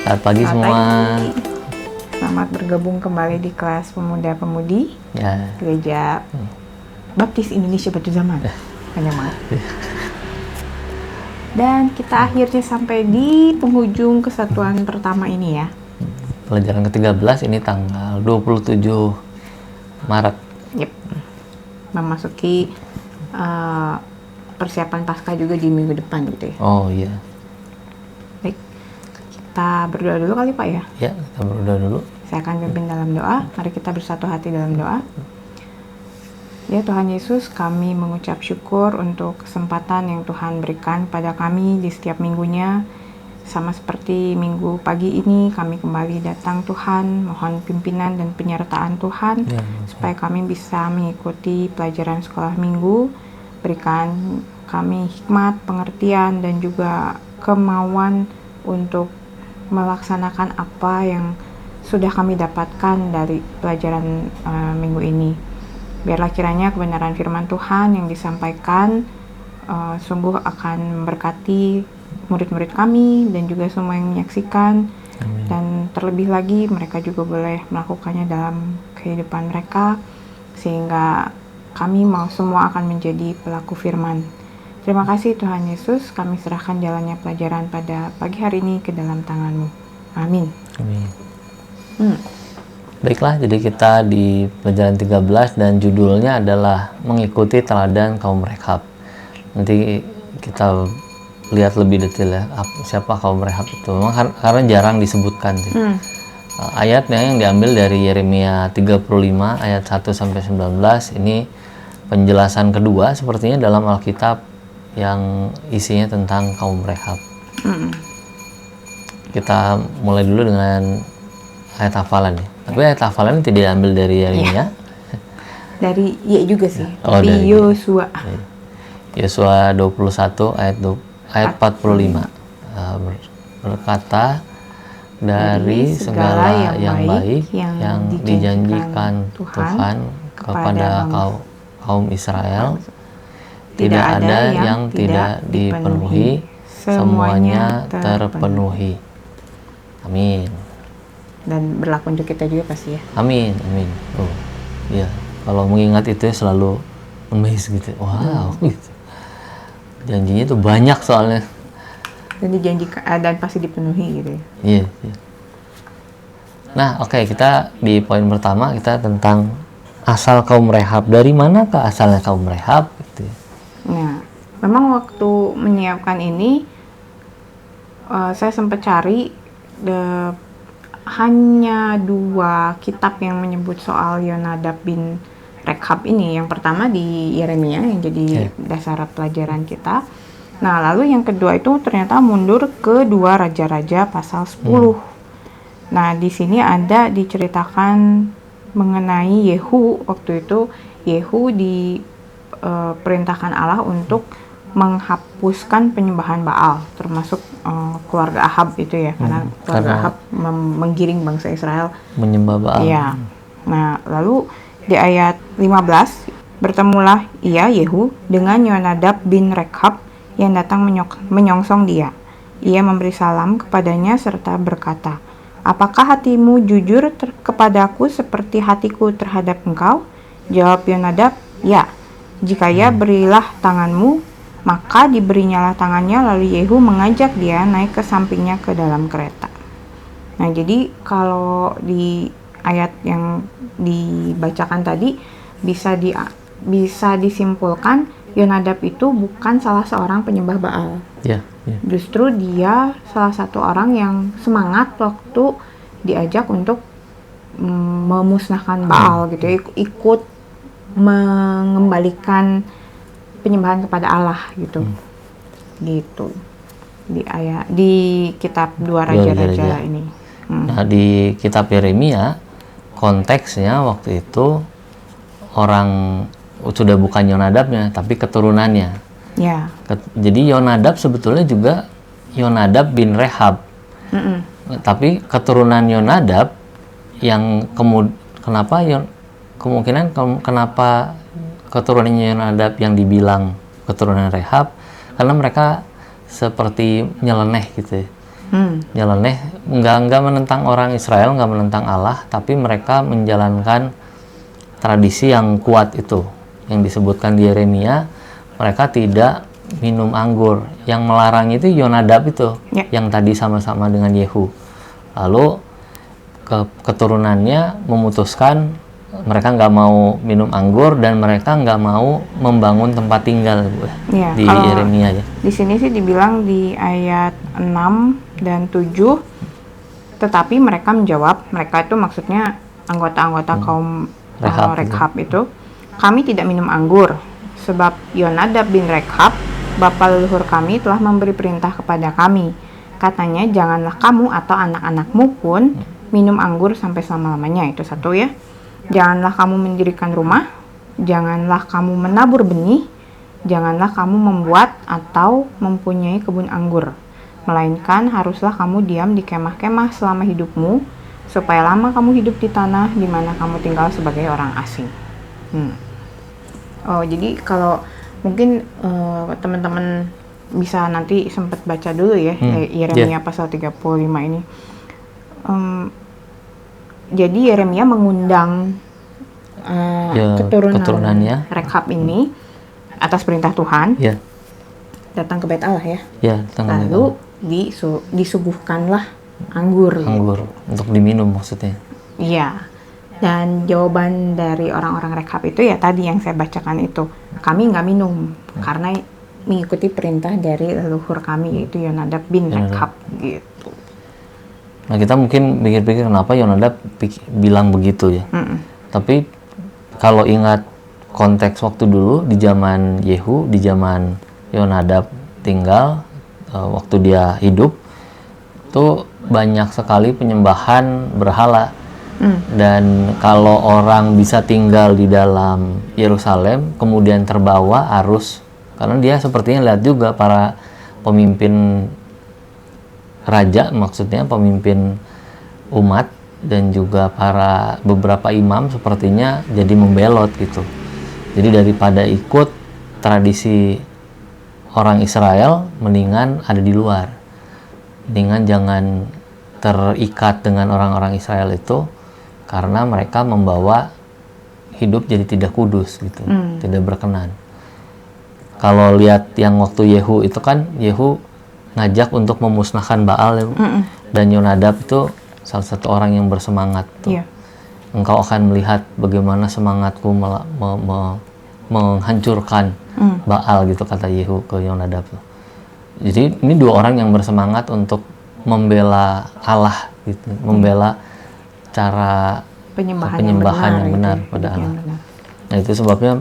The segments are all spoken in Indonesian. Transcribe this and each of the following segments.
Selamat pagi semua. Pagi. Selamat bergabung kembali di kelas pemuda-pemudi Ya. Gereja Baptis Indonesia Batu Zaman. Panjang banget. Dan kita akhirnya sampai di penghujung kesatuan pertama ini ya. Pelajaran ke-13 ini tanggal 27 Maret. Yep. Memasuki persiapan Paskah juga di minggu depan gitu ya. Oh iya. Baik. Kita berdoa dulu kali Pak ya. Ya, kita berdoa dulu. Saya akan pimpin dalam doa. Mari kita bersatu hati dalam doa. Ya Tuhan Yesus, kami mengucap syukur untuk kesempatan yang Tuhan berikan pada kami di setiap minggunya. Sama seperti minggu pagi ini, kami kembali datang Tuhan, mohon pimpinan dan penyertaan Tuhan, Ya, supaya kami bisa mengikuti pelajaran sekolah minggu. Berikan kami hikmat, pengertian, dan juga kemauan untuk melaksanakan apa yang sudah kami dapatkan dari pelajaran minggu ini. Biarlah kiranya kebenaran firman Tuhan yang disampaikan sungguh akan memberkati murid-murid kami dan juga semua yang menyaksikan. Amin. Dan terlebih lagi mereka juga boleh melakukannya dalam kehidupan mereka, sehingga kami mau semua akan menjadi pelaku firman. Terima kasih Tuhan Yesus, kami serahkan jalannya pelajaran pada pagi hari ini ke dalam tangan-Mu. Amin. Amin. Baiklah, jadi kita di pelajaran 13 dan judulnya adalah mengikuti teladan kaum Rehab. Nanti kita lihat lebih detail ya, siapa kaum Rehab itu. Memang karena jarang disebutkan sih. Ayatnya yang diambil dari Yeremia 35 ayat 1 sampai 19. Ini penjelasan kedua sepertinya dalam Alkitab yang isinya tentang kaum Rehab. Kita mulai dulu dengan ayat hafalan ya. Tapi ayat hafalan tidak diambil dari Yeremia. Dari juga sih, Oh, tapi dari Yosua. Yosua 21 ayat 45 berkata, dari segala yang baik yang dijanjikan Tuhan kepada kaum Israel, tidak ada yang tidak dipenuhi, semuanya terpenuhi. Amin. Dan berlaku untuk kita juga pasti ya. Amin, amin. Oh, ya. Kalau mengingat itu selalu amazed gitu. Wow, gitu. Janjinya tuh banyak soalnya. Dan dijanjikan dan pasti dipenuhi gitu ya. Iya. Nah, oke, kita di poin pertama kita tentang asal kaum Rehab. Dari manakah asalnya kaum Rehab? Gitu. Nah, memang waktu menyiapkan ini saya sempat cari hanya 2 kitab yang menyebut soal Yonadab bin Rehab ini. Yang pertama di Yeremia yang jadi dasar pelajaran kita. Nah, lalu yang kedua itu ternyata mundur ke 2 Raja-Raja pasal 10. Nah, di sini ada diceritakan mengenai Yehu. Waktu itu Yehu diperintahkan Allah untuk menghapuskan penyembahan Baal, termasuk keluarga Ahab itu ya, karena keluarga Ahab menggiring bangsa Israel menyembah Baal. Iya. Nah, lalu di ayat 15, bertemulah ia Yehu dengan Yonadab bin Rehab yang datang menyongsong dia. Ia memberi salam kepadanya serta berkata, "Apakah hatimu jujur kepadaku seperti hatiku terhadap engkau?" Jawab Yonadab, "Ya." "Jika ya, berilah tanganmu." Maka diberinyalah tangannya, lalu Yehu mengajak dia naik ke sampingnya ke dalam kereta. Nah, jadi kalau di ayat yang dibacakan tadi bisa disimpulkan Yonadab itu bukan salah seorang penyembah Baal. Justru dia salah satu orang yang semangat waktu diajak untuk memusnahkan Baal gitu, ikut mengembalikan penyembahan kepada Allah gitu. Gitu. Di kitab 2 Raja-Raja ini. Nah, di kitab Yeremia konteksnya waktu itu orang sudah bukan Yonadabnya tapi keturunannya. Ya. Jadi Yonadab sebetulnya juga Yonadab bin Rehab. Tapi keturunan Yonadab yang kenapa keturunannya Yonadab yang dibilang keturunan Rehab, karena mereka seperti nyeleneh gitu ya. Nyeleneh nggak menentang orang Israel, nggak menentang Allah, tapi mereka menjalankan tradisi yang kuat itu yang disebutkan di Yeremia. Mereka tidak minum anggur. Yang melarang itu Yonadab itu, yang tadi sama-sama dengan Yehu. Lalu keturunannya memutuskan mereka nggak mau minum anggur dan mereka nggak mau membangun tempat tinggal di Yeremia ya. Di sini sih dibilang di ayat 6 dan 7, tetapi mereka menjawab, mereka itu maksudnya anggota-anggota kaum Rekhab itu, kami tidak minum anggur, sebab Yonadab bin Rekhab, bapa leluhur kami telah memberi perintah kepada kami. Katanya, janganlah kamu atau anak-anakmu pun minum anggur sampai selama-lamanya. Itu satu ya. Janganlah kamu mendirikan rumah, janganlah kamu menabur benih, janganlah kamu membuat atau mempunyai kebun anggur. Melainkan haruslah kamu diam di kemah-kemah selama hidupmu, supaya lama kamu hidup di tanah di mana kamu tinggal sebagai orang asing. Oh, jadi kalau mungkin teman-teman bisa nanti sempat baca dulu ya, Yeremia pasal 35 ini. Jadi Yeremia mengundang keturunannya Rekhab ini atas perintah Tuhan datang ke Bait Allah ya. Lalu disuguhkanlah anggur untuk diminum maksudnya. Iya. Dan jawaban dari orang-orang Rekhab itu ya tadi yang saya bacakan itu, kami nggak minum karena mengikuti perintah dari leluhur kami yaitu Yonadab bin Rekhab gitu. Nah, kita mungkin pikir-pikir kenapa Yonadab bilang begitu ya. Tapi kalau ingat konteks waktu dulu di zaman Yehu, di zaman Yonadab tinggal, waktu dia hidup, itu banyak sekali penyembahan berhala. Dan kalau orang bisa tinggal di dalam Yerusalem, kemudian terbawa arus, karena dia sepertinya lihat juga para pemimpin raja, maksudnya pemimpin umat, dan juga para beberapa imam sepertinya jadi membelot gitu. Jadi daripada ikut tradisi orang Israel, mendingan ada di luar, mendingan jangan terikat dengan orang-orang Israel itu, karena mereka membawa hidup jadi tidak kudus gitu, tidak berkenan. Kalau lihat yang waktu Yehu itu kan, Yehu ngajak untuk memusnahkan Baal dan Yonadab itu salah satu orang yang bersemangat tuh. Engkau akan melihat bagaimana semangatku menghancurkan Baal gitu, kata Yehu ke Yonadab tuh. Jadi ini dua orang yang bersemangat untuk membela Allah gitu, membela cara penyembahan yang benar pada Allah. Nah, itu sebabnya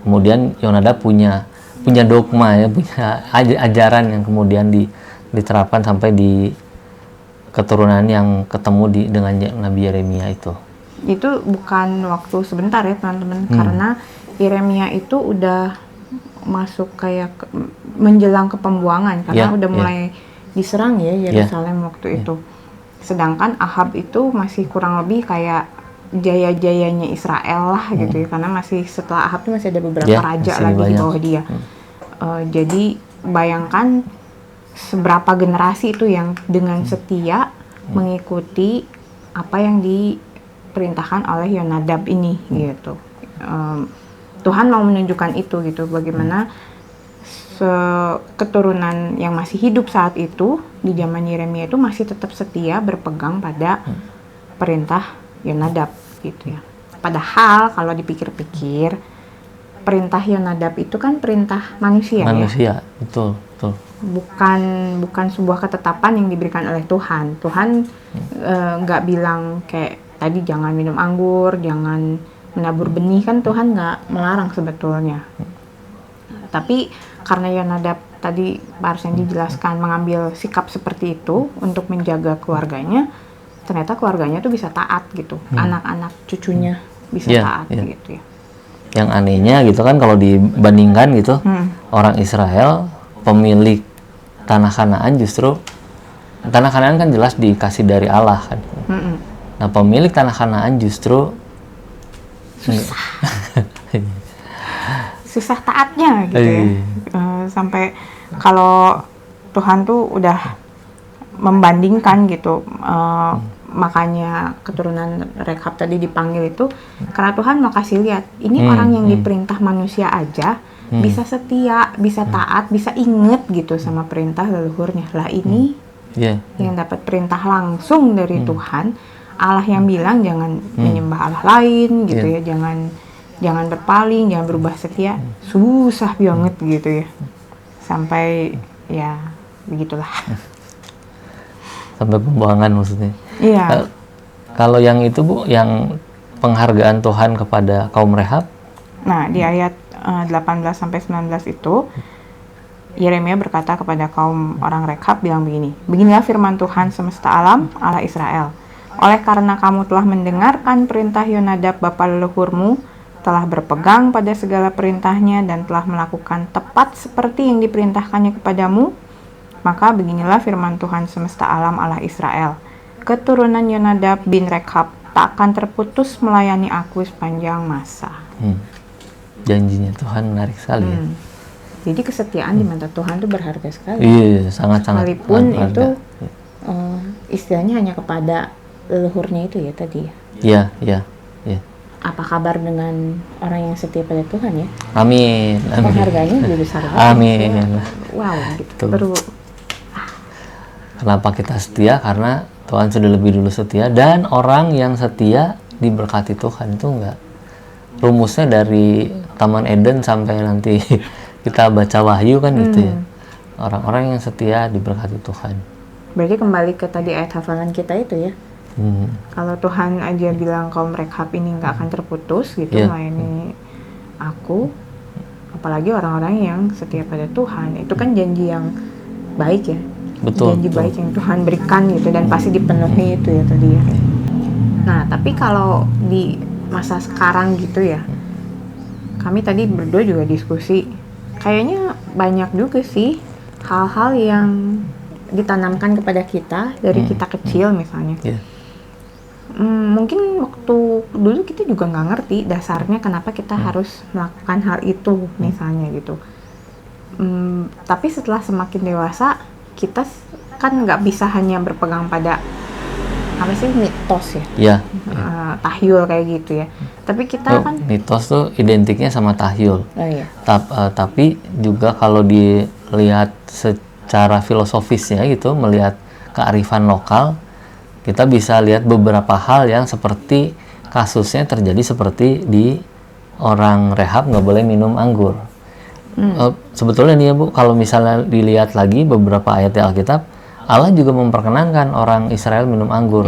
kemudian Yonadab punya dogma ya, punya ajaran yang kemudian diterapkan sampai di keturunan yang ketemu dengan Nabi Yeremia itu. Itu bukan waktu sebentar ya teman-teman, karena Yeremia itu udah masuk kayak menjelang ke pembuangan, karena udah mulai diserang ya Yerusalem waktu itu. Sedangkan Ahab itu masih kurang lebih kayak jaya-jayanya Israel lah gitu ya, karena masih setelah Ahab itu masih ada beberapa raja lagi banyak di bawah dia. Jadi bayangkan seberapa generasi itu yang dengan setia mengikuti apa yang diperintahkan oleh Yonadab ini gitu. Tuhan mau menunjukkan itu gitu, bagaimana keturunan yang masih hidup saat itu di zaman Yeremia itu masih tetap setia berpegang pada perintah Yonadab gitu ya. Padahal kalau dipikir-pikir, perintah Yonadab itu kan perintah manusia ya. Betul. Bukan sebuah ketetapan yang diberikan oleh Tuhan. Tuhan nggak bilang kayak tadi jangan minum anggur, jangan menabur benih, kan Tuhan nggak melarang sebetulnya. Tapi karena Yonadab tadi barusan dijelaskan mengambil sikap seperti itu untuk menjaga keluarganya, ternyata keluarganya tuh bisa taat gitu, anak-anak cucunya bisa taat gitu ya. Yang anehnya gitu kan, kalau dibandingkan gitu, orang Israel pemilik tanah Kanaan, justru tanah Kanaan kan jelas dikasih dari Allah kan. Nah, pemilik tanah Kanaan justru susah taatnya gitu ya. Sampai kalau Tuhan tuh udah membandingkan gitu. Makanya keturunan Rekhab tadi dipanggil itu karena Tuhan mau kasih lihat ini orang yang diperintah manusia aja bisa setia, bisa taat, bisa inget gitu sama perintah leluhurnya. Lah ini yang dapat perintah langsung dari Tuhan, Allah yang bilang jangan menyembah Allah lain gitu ya, jangan berpaling, jangan berubah setia, susah banget gitu ya, sampai ya begitulah. Sampai pembuangan maksudnya. Iya. Kalau yang itu Bu, yang penghargaan Tuhan kepada kaum Rehab. Nah, di ayat 18-19 itu, Yeremia berkata kepada kaum orang Rekhab bilang begini, beginilah firman Tuhan semesta alam, Allah Israel. Oleh karena kamu telah mendengarkan perintah Yonadab bapa leluhurmu, telah berpegang pada segala perintahnya dan telah melakukan tepat seperti yang diperintahkannya kepadamu, maka beginilah firman Tuhan semesta alam, Allah Israel. Keturunan Yonadab bin Rekhab tak akan terputus melayani aku sepanjang masa. Janjinya Tuhan menarik sekali ya. Jadi kesetiaan di mata Tuhan itu berharga sekali. Iya, sangat-sangat. Sekalipun itu istilahnya hanya kepada leluhurnya itu ya tadi ya. Iya. Apa kabar dengan orang yang setia pada Tuhan ya? Amin. Penghargaannya lebih besar lagi. Amin. Wow, gitu. Baru kenapa kita setia? Karena Tuhan sudah lebih dulu setia, dan orang yang setia diberkati Tuhan. Itu enggak rumusnya dari Taman Eden sampai nanti kita baca Wahyu kan gitu ya. Orang-orang yang setia diberkati Tuhan. Berarti kembali ke tadi ayat hafalan kita itu ya. Kalau Tuhan aja bilang kaum Rekhab ini nggak akan terputus gitu melayani aku, apalagi orang-orang yang setia pada Tuhan. Itu kan janji yang baik ya. Janji baik yang Tuhan berikan gitu, dan pasti dipenuhi itu ya tadi ya. Nah, tapi kalau di masa sekarang gitu ya, kami tadi berdua juga diskusi, kayaknya banyak juga sih hal-hal yang ditanamkan kepada kita dari kita kecil misalnya. Mungkin waktu dulu kita juga nggak ngerti dasarnya kenapa kita harus melakukan hal itu misalnya gitu. Tapi setelah semakin dewasa, kita kan nggak bisa hanya berpegang pada apa sih, mitos ya, tahyul kayak gitu ya. Tapi kita kan mitos tuh identiknya sama tahyul. Tapi juga kalau dilihat secara filosofisnya gitu, melihat kearifan lokal, kita bisa lihat beberapa hal yang seperti kasusnya terjadi seperti di orang Rehab nggak boleh minum anggur. Sebetulnya nih ya Bu, kalau misalnya dilihat lagi beberapa ayat di Alkitab, Allah juga memperkenankan orang Israel minum anggur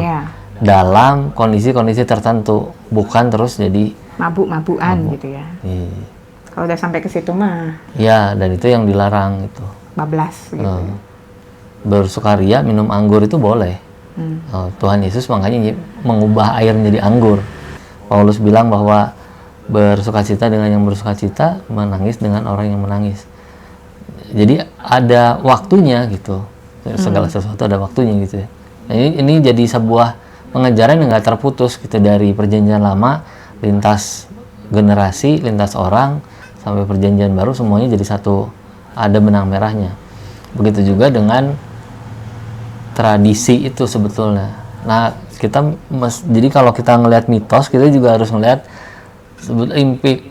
dalam kondisi-kondisi tertentu, bukan terus jadi mabuk-mabukan gitu ya. Kalau udah sampai ke situ mah ya, dan itu yang dilarang itu. Bablas gitu. Bersukaria minum anggur itu boleh. Tuhan Yesus makanya mengubah air menjadi anggur. Paulus bilang bahwa bersukacita dengan yang bersukacita, menangis dengan orang yang menangis. Jadi ada waktunya gitu. Segala sesuatu ada waktunya gitu ya. Nah, ini jadi sebuah pengejaran yang nggak terputus gitu, dari perjanjian lama, lintas generasi, lintas orang, sampai perjanjian baru, semuanya jadi satu, ada benang merahnya. Begitu juga dengan tradisi itu sebetulnya. Nah, jadi kalau kita ngelihat mitos, kita juga harus ngelihat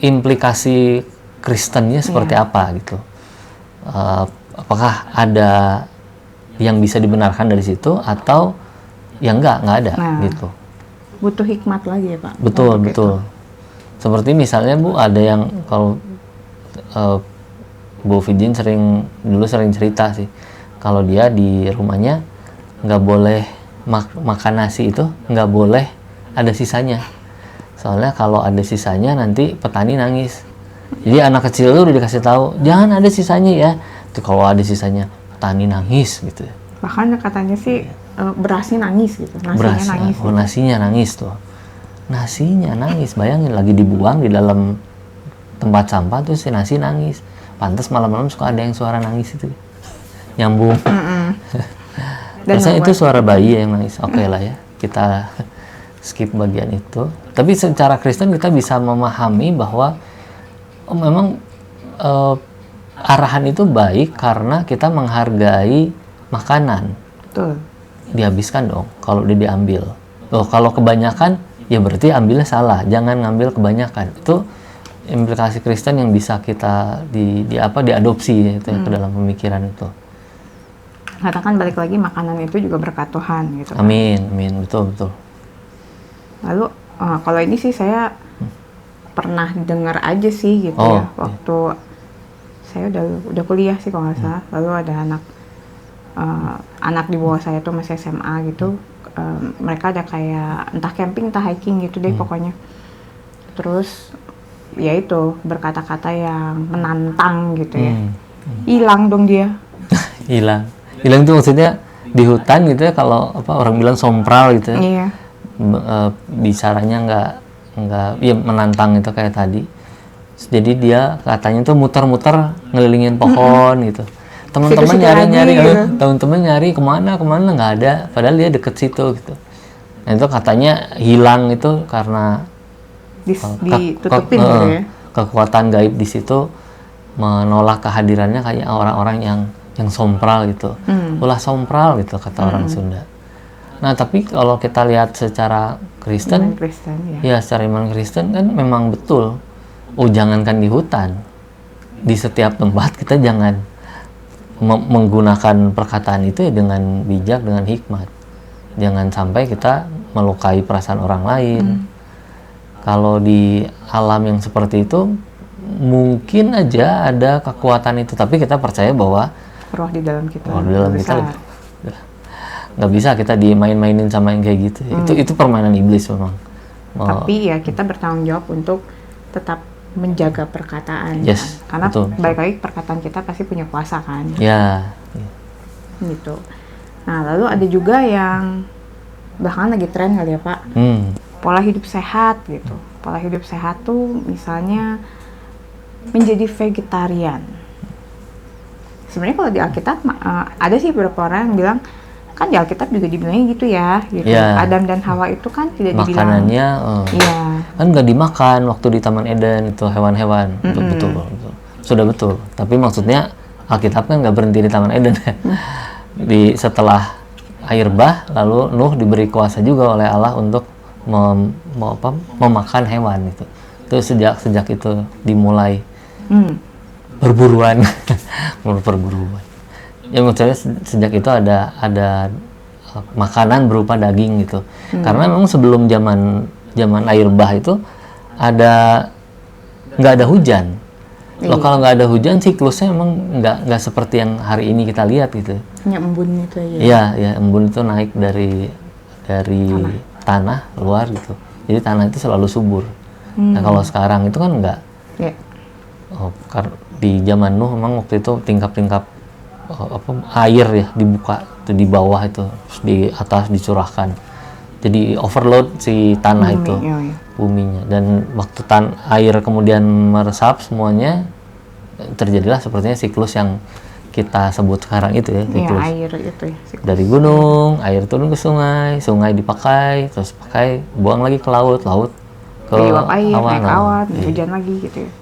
implikasi Kristennya seperti apa gitu. Apakah ada yang bisa dibenarkan dari situ atau yang enggak ada gitu. Butuh hikmat lagi ya Pak. Betul. Seperti misalnya Bu, ada yang kalau Bu Vijin dulu sering cerita sih, kalau dia di rumahnya nggak boleh makan nasi itu, nggak boleh ada sisanya. Soalnya kalau ada sisanya nanti petani nangis. Jadi anak kecil itu udah dikasih tahu jangan ada sisanya ya. Tuh, kalau ada sisanya petani nangis gitu. Bahkan katanya sih berasnya nangis gitu. Nasinya nangis tuh. Nasinya nangis. Bayangin lagi dibuang di dalam tempat sampah tuh si nasi nangis. Pantas malam-malam suka ada yang suara nangis itu. Nyambung. Biasanya itu suara bayi yang nangis. Oke lah ya. Kita skip bagian itu. Tapi secara Kristen kita bisa memahami bahwa memang arahan itu baik karena kita menghargai makanan. Betul. dihabiskan dong kalau dia diambil. Loh, kalau kebanyakan ya berarti ambilnya salah, jangan ngambil kebanyakan. Itu implikasi Kristen yang bisa kita diadopsi itu ya, ke dalam pemikiran itu. Katakan balik lagi, makanan itu juga berkat Tuhan gitu. Amin, amin, betul. Lalu kalau ini sih saya pernah dengar aja sih gitu ya, waktu saya udah kuliah sih kalau nggak salah. Lalu ada anak di bawah saya tuh masih SMA gitu, mereka ada kayak entah camping entah hiking gitu deh pokoknya. Terus ya itu berkata-kata yang menantang gitu ya, hilang dong dia. hilang itu maksudnya di hutan gitu ya, kalau orang bilang sompral gitu ya. Iya. Bicaranya nggak ya menantang itu kayak tadi. Jadi dia katanya tuh muter-muter ngelilingin pohon gitu. Teman-teman nyari gitu. Teman-teman nyari kemana nggak ada, padahal dia deket situ gitu. Nah itu katanya hilang itu karena ditutupin gitu ya. Kekuatan gaib di situ menolak kehadirannya kayak orang-orang yang sompral gitu. Ulah sompral gitu kata orang Sunda. Nah, tapi kalau kita lihat secara Kristen, ya secara iman Kristen kan memang betul. Jangankan di hutan, di setiap tempat kita jangan menggunakan perkataan itu ya dengan bijak, dengan hikmat. Jangan sampai kita melukai perasaan orang lain. Kalau di alam yang seperti itu, mungkin aja ada kekuatan itu, tapi kita percaya bahwa roh di dalam kita. Nggak bisa kita dimain-mainin sama yang kayak gitu. Itu permainan iblis memang. Tapi ya kita bertanggung jawab untuk tetap menjaga perkataan. Yes, kan? Karena betul. balik lagi perkataan kita pasti punya kuasa kan. Ya. Gitu. Nah lalu ada juga yang belakangan lagi tren kali ya Pak. Pola hidup sehat gitu. Pola hidup sehat tuh misalnya menjadi vegetarian. Sebenarnya kalau di Alkitab ada sih beberapa orang yang bilang, kan di Alkitab juga dibilangnya gitu ya, gitu. Yeah. Adam dan Hawa itu kan tidak makanannya, kan nggak dimakan waktu di Taman Eden itu hewan-hewan, betul. Sudah betul. Tapi maksudnya Alkitab kan nggak berhenti di Taman Eden. Setelah air bah, lalu Nuh diberi kuasa juga oleh Allah untuk memakan hewan itu. Itu sejak itu dimulai perburuan, perburuan. Ya menurut saya sejak itu ada makanan berupa daging gitu. Karena memang sebelum zaman air bah itu nggak ada hujan. Loh, kalau nggak ada hujan siklusnya memang nggak seperti yang hari ini kita lihat gitu. Ya embun itu ya. Iya, embun itu naik dari tanah luar gitu. Jadi tanah itu selalu subur. Nah kalau sekarang itu kan enggak. Yeah. Di zaman Nuh memang waktu itu tingkap-tingkap air ya dibuka itu di bawah itu, terus di atas dicurahkan. Jadi overload si tanah itu, buminya. Dan waktu air kemudian meresap semuanya, terjadilah sepertinya siklus yang kita sebut sekarang itu ya. Siklus. Air itu ya. Dari gunung, air turun ke sungai, sungai dipakai, terus pakai, buang lagi ke laut ke awan, hujan lagi gitu ya.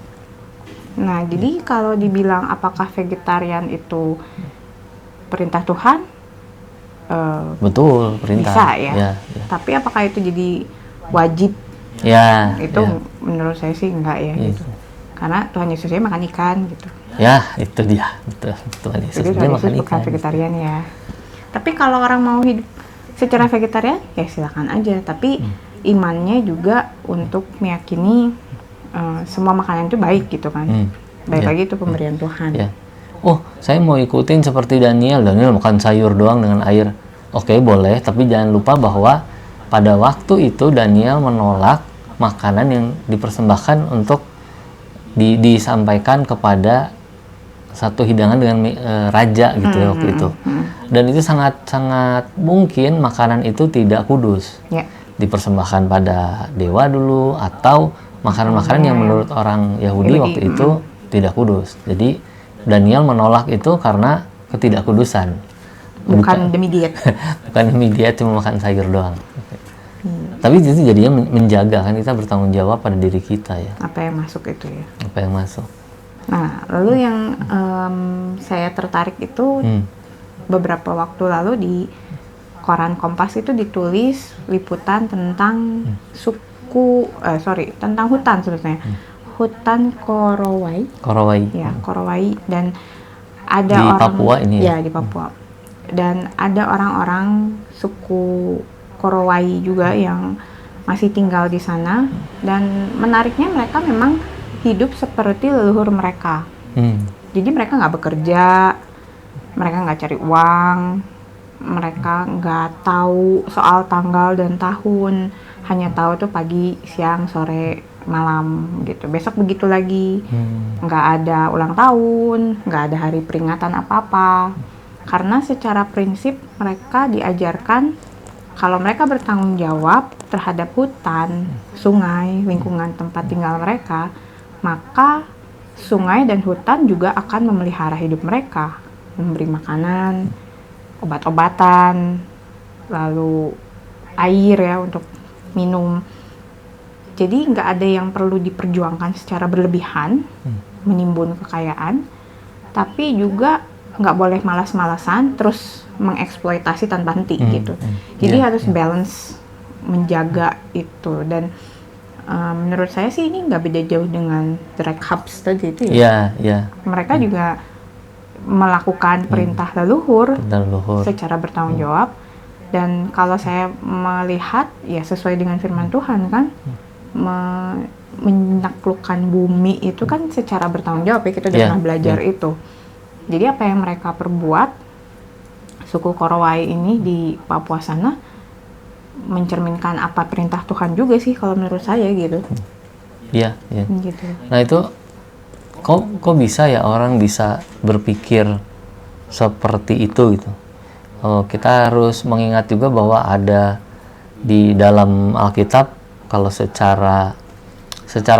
Nah, jadi kalau dibilang apakah vegetarian itu perintah Tuhan? Betul, perintah. Bisa ya. Ya. Tapi apakah itu jadi wajib? Ya. Itu menurut saya sih enggak ya gitu. Karena Tuhan Yesusnya makan ikan gitu. Ya, itu dia. Betul. Tuhan Yesus dia makan ikan. Bukan vegetarian ya. Tapi kalau orang mau hidup secara vegetarian, ya silakan aja. Tapi imannya juga untuk meyakini semua makanan itu baik gitu kan. Baik lagi itu pemberian Tuhan. Ya. Oh, saya mau ikutin seperti Daniel makan sayur doang dengan air. Oke, boleh, tapi jangan lupa bahwa pada waktu itu Daniel menolak makanan yang dipersembahkan untuk disampaikan kepada satu hidangan dengan raja gitu ya waktu itu. Dan itu sangat mungkin makanan itu tidak kudus. Yeah. Dipersembahkan pada dewa dulu atau makanan-makanan yang menurut orang Yahudi waktu itu tidak kudus. Jadi Daniel menolak itu karena ketidakkudusan. Bukan demi diet. Bukan demi diet, cuma makan sayur doang. Tapi itu jadinya menjaga kan, kita bertanggung jawab pada diri kita ya. Apa yang masuk itu ya. Apa yang masuk. Nah, lalu yang saya tertarik itu beberapa waktu lalu di koran Kompas itu ditulis liputan tentang tentang hutan sebetulnya. Hutan Korowai. Ya, Korowai, dan ada di orang Papua ini ya? Di Papua. Dan ada orang-orang suku Korowai juga yang masih tinggal di sana, dan menariknya mereka memang hidup seperti leluhur mereka. Jadi mereka nggak bekerja, mereka nggak cari uang, mereka nggak tahu soal tanggal dan tahun, hanya tahu tuh pagi, siang, sore, malam gitu. Besok begitu lagi, nggak ada ulang tahun, nggak ada hari peringatan apa-apa. Karena secara prinsip mereka diajarkan kalau mereka bertanggung jawab terhadap hutan, sungai, lingkungan tempat tinggal mereka, maka sungai dan hutan juga akan memelihara hidup mereka, memberi makanan, obat-obatan, lalu air ya untuk minum. Jadi nggak ada yang perlu diperjuangkan secara berlebihan, menimbun kekayaan, tapi juga nggak boleh malas-malasan terus mengeksploitasi tanpa henti gitu. Jadi harus balance, menjaga itu. Dan menurut saya sih ini nggak beda jauh dengan Drake Hubs tadi itu ya. Mereka juga melakukan perintah leluhur secara bertanggung jawab. Dan kalau saya melihat ya sesuai dengan firman Tuhan kan, menaklukkan bumi itu kan secara bertanggung jawab ya, kita udah pernah belajar itu. Jadi apa yang mereka perbuat, suku Korowai ini di Papua sana, mencerminkan apa perintah Tuhan juga sih kalau menurut saya gitu. Iya. Gitu. Nah itu kok bisa ya orang bisa berpikir seperti itu gitu. Kita harus mengingat juga bahwa ada di dalam Alkitab, kalau secara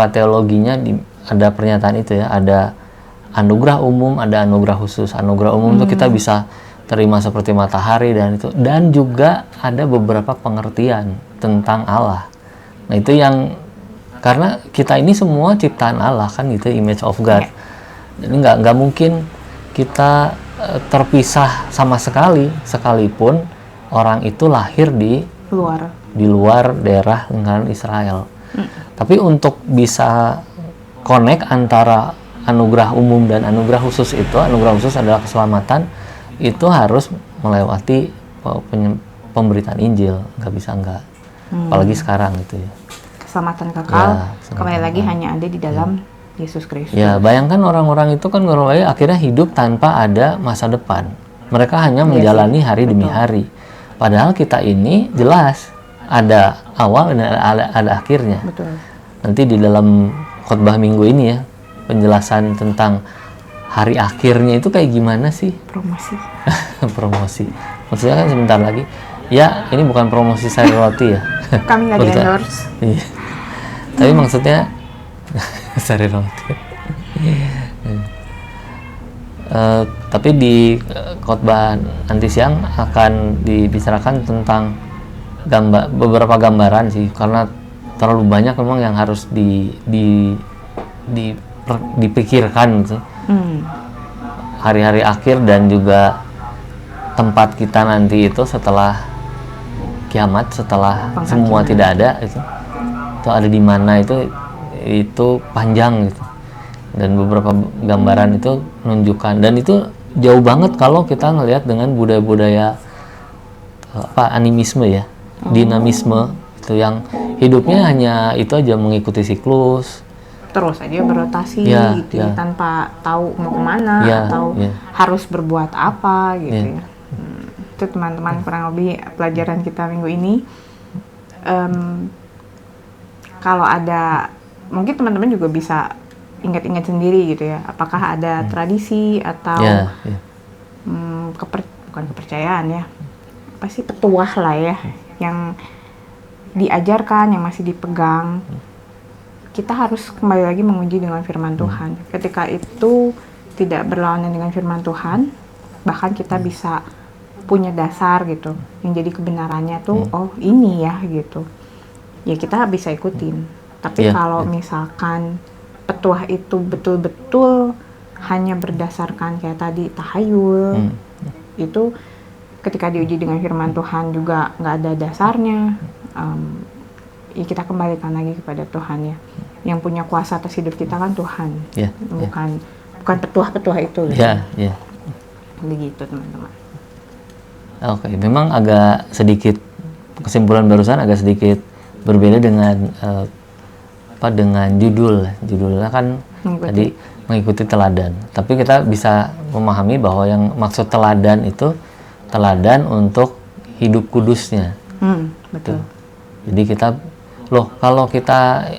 teologinya ada pernyataan itu ya, ada anugerah umum, ada anugerah khusus. Anugerah umum itu kita bisa terima seperti matahari dan juga ada beberapa pengertian tentang Allah. Nah itu yang, karena kita ini semua ciptaan Allah kan gitu, image of God. Jadi nggak mungkin kita terpisah sama sekali, sekalipun orang itu lahir di luar daerah lingkaran Israel. Tapi untuk bisa connect antara anugerah umum dan anugerah khusus itu, anugerah khusus adalah keselamatan, itu harus melewati pemberitaan Injil, nggak bisa enggak. Apalagi sekarang gitu ya. Keselamatan kekal, kembali lagi hanya ada di dalam Yesus Kristus. Ya, bayangkan orang-orang itu kan akhirnya hidup tanpa ada masa depan. Mereka hanya menjalani hari demi hari. Padahal kita ini jelas ada awal dan ada akhirnya. Betul. Nanti di dalam khotbah minggu ini ya, penjelasan tentang hari akhirnya itu kayak gimana sih? Promosi. Maksudnya kan sebentar lagi. Ya, ini bukan promosi sayur roti ya. Kami nggak di-endorse. Iya. Tapi maksudnya sayur roti. Tapi di khotbah nanti siang akan dibicarakan tentang beberapa gambaran sih, karena terlalu banyak memang yang harus dipikirkan gitu. Hari-hari akhir dan juga tempat kita nanti itu setelah kiamat, setelah semua tidak ada itu ada di mana, itu panjang gitu. Dan beberapa gambaran itu menunjukkan, dan itu jauh banget kalau kita ngelihat dengan budaya-budaya animisme ya, dinamisme itu yang hidupnya hanya itu aja, mengikuti siklus, terus aja berotasi gitu ya, tanpa tahu mau kemana atau harus berbuat apa gitu ya. Itu teman-teman kurang lebih pelajaran kita minggu ini. Kalau ada, mungkin teman-teman juga bisa ingat-ingat sendiri gitu ya, apakah ada tradisi atau bukan kepercayaan ya, apa sih, petuah lah ya, yang diajarkan, yang masih dipegang. Kita harus kembali lagi menguji dengan firman Tuhan. Ketika itu tidak berlawanan dengan firman Tuhan, bahkan kita bisa punya dasar gitu, yang jadi kebenarannya tuh oh ini ya gitu, ya kita bisa ikutin. Tapi kalau misalkan petuah itu betul-betul hanya berdasarkan kayak tadi tahayul, itu ketika diuji dengan firman Tuhan juga nggak ada dasarnya, ya kita kembalikan lagi kepada Tuhan ya. Yang punya kuasa atas hidup kita kan Tuhan, bukan petuah-petuah itu. Begitu teman-teman. Oke, memang agak sedikit kesimpulan barusan agak sedikit berbeda dengan dengan judulnya kan tadi mengikuti teladan. Tapi kita bisa memahami bahwa yang maksud teladan itu teladan untuk hidup kudusnya. Betul. Jadi kalau kita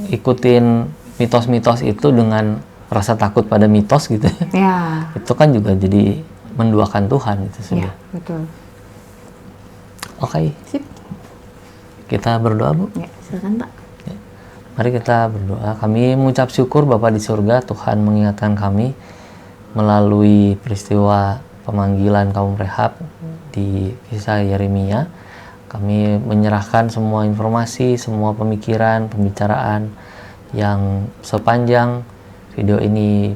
ikutin mitos-mitos itu dengan rasa takut pada mitos gitu ya, itu kan juga jadi menduakan Tuhan itu sudah. Ya, betul. Oke. Sip. Kita berdoa, Bu. Ya, silakan Pak. Ya. Mari kita berdoa. Kami mengucap syukur Bapa di surga, Tuhan mengingatkan kami melalui peristiwa pemanggilan kaum rehab di kisah Yeremia. Kami menyerahkan semua informasi, semua pemikiran, pembicaraan yang sepanjang video ini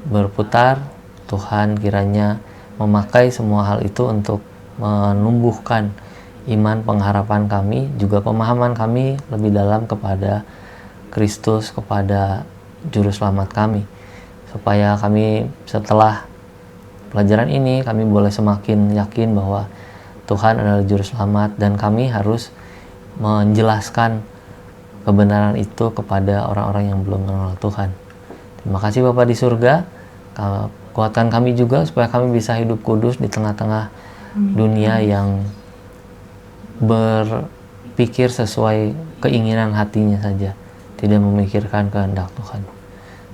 berputar. Tuhan kiranya memakai semua hal itu untuk menumbuhkan iman pengharapan kami, juga pemahaman kami lebih dalam kepada Kristus, kepada Juru Selamat kami. Supaya kami setelah pelajaran ini, kami boleh semakin yakin bahwa Tuhan adalah Juru Selamat dan kami harus menjelaskan kebenaran itu kepada orang-orang yang belum mengenal Tuhan. Terima kasih Bapa di surga, kuatkan kami juga supaya kami bisa hidup kudus di tengah-tengah dunia yang berpikir sesuai keinginan hatinya saja, tidak memikirkan kehendak Tuhan.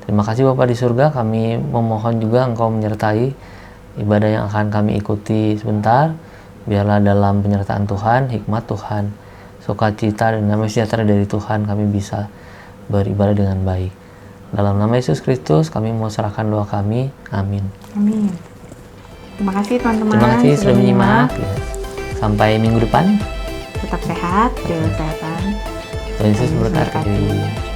Terima kasih Bapa di surga, kami memohon juga Engkau menyertai ibadah yang akan kami ikuti sebentar. Biarlah dalam penyertaan Tuhan, hikmat Tuhan, sukacita dan damai sejahtera dari Tuhan kami bisa beribadah dengan baik. Dalam nama Yesus Kristus kami mau serahkan doa kami. Amin. Amin. Terima kasih teman-teman. Terima kasih sudah menyimak. Ya. Sampai minggu depan. Tetap sehat, jaga kesehatan. Tuhan Yesus memberkati.